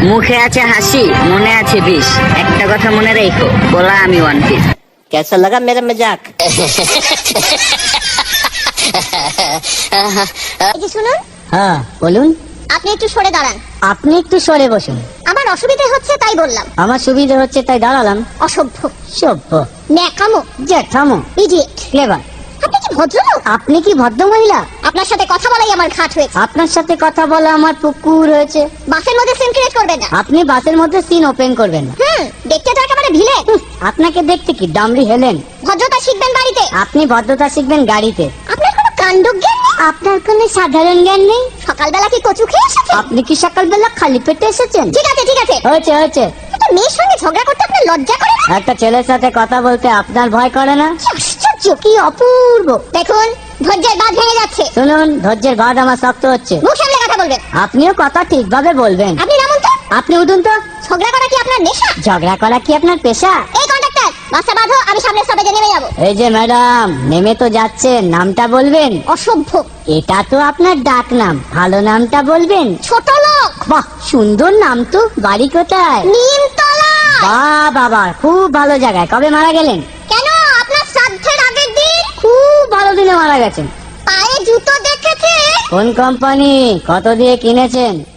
মুখে আছে হাসি, মনে আছে বিষ। একটা কথা মনে রেখো, বলা আমি ওয়ান পিস। कैसा लगा मेरा मजाक? এই যে শুনুন, হ্যাঁ বলুন। আপনি একটু সরে দাঁড়ান। আপনি একটু সরে বসুন। আমার অসুবিধা হচ্ছে তাই বললাম। আমার সুবিধা হচ্ছে তাই দাঁড়ালাম। অসভ্য, সভ্য, ন্যাকামো, জ্যাঠামো, ইডিয়েট। ক্লেভার। আপনি কি ভদ্রলোক? আপনি কি ভদ্র মহিলা? আপনার সাথে কথা বলাই আমার ঘাট হয়েছে। আপনার সাথে কথা বলা আমার পুকুর হয়েছে। বাসের মধ্যে সিন ক্রিয়েট করবেন না। আপনি বাসের মধ্যে সিন ওপেন করবেন না। দেখতে তো একেবারে ভিলে। আপনাকে দেখতে কি ডামরি হেলেন? ভদ্রতা শিখবেন বাড়িতে। আপনি ভদ্রতা শিখবেন গাড়িতে। আপনার কোনো কাণ্ডজ্ঞান নেই। আপনার কোনো সাধারণ জ্ঞান নেই। সকালবেলা কি কচু খেয়ে এসেছেন? আপনি কি সকালবেলা খালি পেটে এসেছেন? ঠিক আছে ঠিক আছে, হয়েছে হয়েছে। একটা মেয়ের সঙ্গে ঝগড়া করতে আপনার লজ্জা করে না? একটা ছেলের সাথে কথা বলতে আপনার ভয় করে না? কি আশ্চর্য, কি অপূর্ব। দেখুন, ধৈর্যের বাঁধ ভেঙে যাচ্ছে। শুনুন, ধৈর্যের বাঁধ আমার শক্ত হচ্ছে। মুখ সামলে কথা বলবেন। আপনিও কথা ঠিকভাবে বলবেন। আপনি নামুন তো। আপনি উঠুন তো। ঝগড়া করা কি আপনার নেশা? ঝগড়া করা কি আপনার পেশা? এই কন্ডাক্টর, বাসটা বাঁধো, আমি সামনের স্টপেজে নেমে যাবো। এই যে ম্যাডাম, নেমে তো যাচ্ছেন, নামটা বলবেন। অসভ্য, এটা তো আপনার ডাক নাম, ভালো নামটা বলবেন। ছোট লোক। বাহ, সুন্দর নাম তো। বাড়ি কোথায়? নিমতলা। বাহ বাবা, খুব ভালো জায়গায়। কবে মারা গেলেন? কেন, আপনার শ্রাদ্ধের আগের দিন। খুব ভালো দিনে মারা গেছেন। পায়ে জুতো দেখেছে? কোন কোম্পানি? কত দিয়ে কিনেছেন?